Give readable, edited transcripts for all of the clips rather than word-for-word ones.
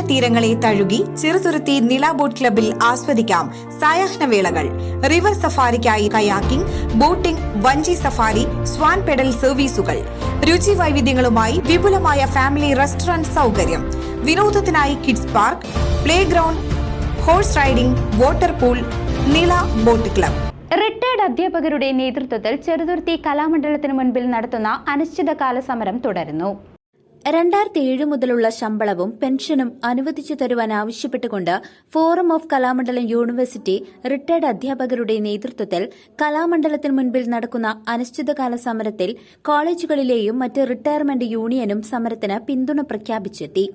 തീരങ്ങളെ തഴുകി ചെറുതുരുത്തി നില ബോട്ട് ക്ലബിൽ ആസ്വദിക്കാം സായാഹ്നവേളകൾ. റിവർ സഫാരിക്കായി കയാക്കിംഗ്, ബോട്ടിംഗ്, വഞ്ചി സഫാരി, സ്വാൻ പെഡൽ സർവീസുകൾ. രുചി വൈവിധ്യങ്ങളുമായി വിപുലമായ ഫാമിലി റെസ്റ്റോറന്റ് സൗകര്യം. വിനോദത്തിനായി kids park, play ground, horse riding, water pool. നില ബോട്ട് ക്ലബ്. റിട്ടയർഡ് അധ്യാപകരുടെ നേതൃത്വത്തിൽ ചെറുതുരുത്തി കലാമണ്ഡലത്തിന് മുൻപിൽ നടത്തുന്ന അനിശ്ചിതകാല സമരം തുടരുന്നു. 2007 മുതലുള്ള ശമ്പളവും പെൻഷനും അനുവദിച്ചു തരുവാൻ ആവശ്യപ്പെട്ടുകൊണ്ട് forum of Kalamandalam university retired അധ്യാപകരുടെ നേതൃത്വത്തിൽ കലാമണ്ഡലത്തിന് മുൻപിൽ നടക്കുന്ന അനിശ്ചിതകാല സമരത്തിൽ കോളേജുകളിലെയും മറ്റ് റിട്ടയർമെന്റ് യൂണിയനും സമരത്തിന് പിന്തുണ പ്രഖ്യാപിച്ചെത്തി.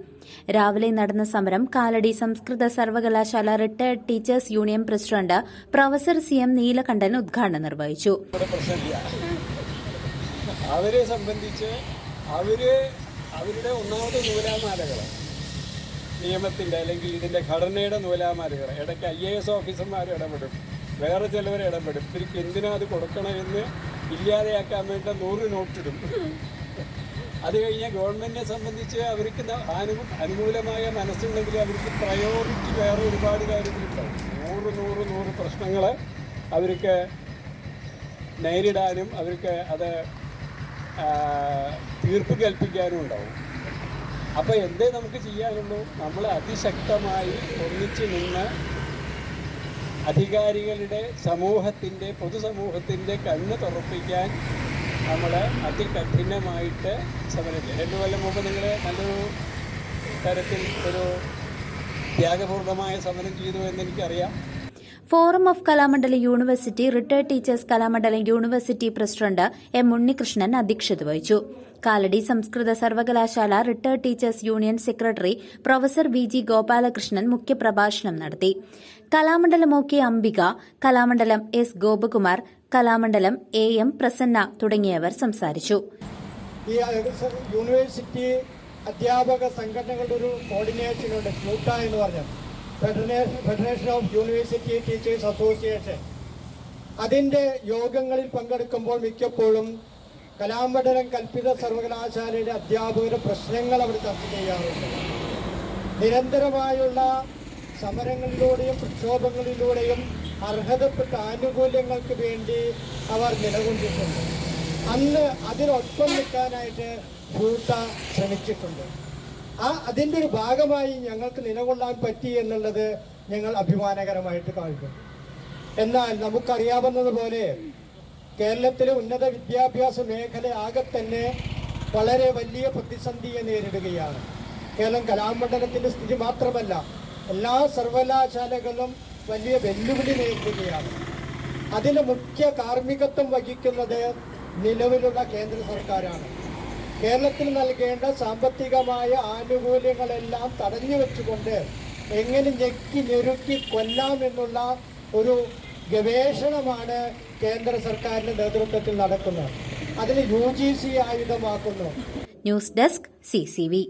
രാവിലെ നടന്ന സമരം കാലടി സംസ്കൃത സർവകലാശാല retired teachers union president professor CM Neelakantan ഉദ്ഘാടനം നിർവഹിച്ചു. അവരുടെ ഒന്നാമത് നൂലാമാലകൾ, നിയമത്തിൻ്റെ അല്ലെങ്കിൽ ഇതിൻ്റെ ഘടനയുടെ നൂലാമാലകൾ. ഇടയ്ക്ക് IAS ഓഫീസർമാർ ഇടപെടും, വേറെ ചിലവർ ഇടപെടും. ഇവർക്ക് എന്തിനാ അത് കൊടുക്കണമെന്ന് ഇല്ലാതെയാക്കാൻ വേണ്ടി 100 നോട്ടിടും. അത് കഴിഞ്ഞാൽ ഗവൺമെൻറ്റിനെ സംബന്ധിച്ച് അവർക്ക് അനുകൂലമായ മനസ്സുണ്ടെങ്കിൽ അവർക്ക് പ്രയോറിറ്റി വേറെ ഒരുപാട് കാര്യങ്ങളുണ്ടാവും. 100 പ്രശ്നങ്ങൾ അവർക്ക് നേരിടാനും അവർക്ക് അത് തീർപ്പ് കൽപ്പിക്കാനും ഉണ്ടാവും. അപ്പോൾ എന്തേ നമുക്ക് ചെയ്യാനുള്ളൂ? നമ്മൾ അതിശക്തമായി ഒന്നിച്ചു നിന്ന് അധികാരികളുടെ പൊതുസമൂഹത്തിൻ്റെ കണ്ണ് തുറപ്പിക്കാൻ നമ്മൾ അതികഠിനമായിട്ട് സമരം ചെയ്യും. 2 കൊല്ലം മുമ്പ് നിങ്ങൾ നല്ലൊരു തരത്തിൽ ഒരു ത്യാഗപൂർണമായ സമരം ചെയ്തു എന്നെനിക്കറിയാം. Forum of Kalamandalam university retired teachers Kalamandalam university president M. Unnikrishnan അധ്യക്ഷത വഹിച്ചു. കാലടി സംസ്കൃത സർവകലാശാല retired teachers union secretary professor VG Gopalakrishnan മുഖ്യപ്രഭാഷണം നടത്തി. Kalamandalam OK Ambika, Kalamandalam S. Gopakumar, Kalamandalam AM Prasanna തുടങ്ങിയവർ സംസാരിച്ചു. ഈ യൂണിവേഴ്സിറ്റി അധ്യാപക സംഘടനകളുടെ ഒരു കോർഡിനേഷനുണ്ട്, ക്യൂട്ട എന്ന് പറഞ്ഞത്, federation of university teachers association. അതിൻ്റെ യോഗങ്ങളിൽ പങ്കെടുക്കുമ്പോൾ മിക്കപ്പോഴും കലാമണ്ഡലം കൽപ്പിത സർവകലാശാലയുടെ അധ്യാപകരുടെ പ്രശ്നങ്ങൾ അവർ ചർച്ച ചെയ്യാറുണ്ട്. നിരന്തരമായുള്ള സമരങ്ങളിലൂടെയും പ്രക്ഷോഭങ്ങളിലൂടെയും അർഹതപ്പെട്ട ആനുകൂല്യങ്ങൾക്ക് വേണ്ടി അവർ നിലകൊണ്ടിട്ടുണ്ട്. അന്ന് അതിനൊപ്പം നിൽക്കാനായിട്ട് കൂട്ട ശ്രമിച്ചിട്ടുണ്ട്. അതിൻ്റെ ഒരു ഭാഗമായി ഞങ്ങൾക്ക് നിലകൊള്ളാൻ പറ്റി എന്നുള്ളത് ഞങ്ങൾ അഭിമാനകരമായിട്ട് കാണുന്നു. എന്നാൽ നമുക്കറിയാവുന്നതുപോലെ കേരളത്തിലെ ഉന്നത വിദ്യാഭ്യാസ മേഖല ആകെ തന്നെ വളരെ വലിയ പ്രതിസന്ധിയെ നേരിടുകയാണ്. കേരളം കലാമണ്ഡലത്തിൻ്റെ സ്ഥിതി മാത്രമല്ല, എല്ലാ സർവകലാശാലകളും വലിയ വെല്ലുവിളി നേരിടുകയാണ്. അതിന് മുഖ്യ കാർമ്മികത്വം വഹിക്കുന്നത് നിലവിലുള്ള കേന്ദ്ര സർക്കാരാണ്. കേരളത്തിൽ നൽകേണ്ട സാമ്പത്തികമായ ആനുകൂല്യങ്ങളെല്ലാം തടഞ്ഞു വെച്ചുകൊണ്ട് എങ്ങനെ ഞെരുക്കി കൊല്ലാമെന്നുള്ള ഒരു ഗവേഷണമാണ് കേന്ദ്ര സർക്കാരിന്റെ നേതൃത്വത്തിൽ നടക്കുന്നത്. അതിന് UGC ആയുധമാക്കുന്നു. News desk CCV.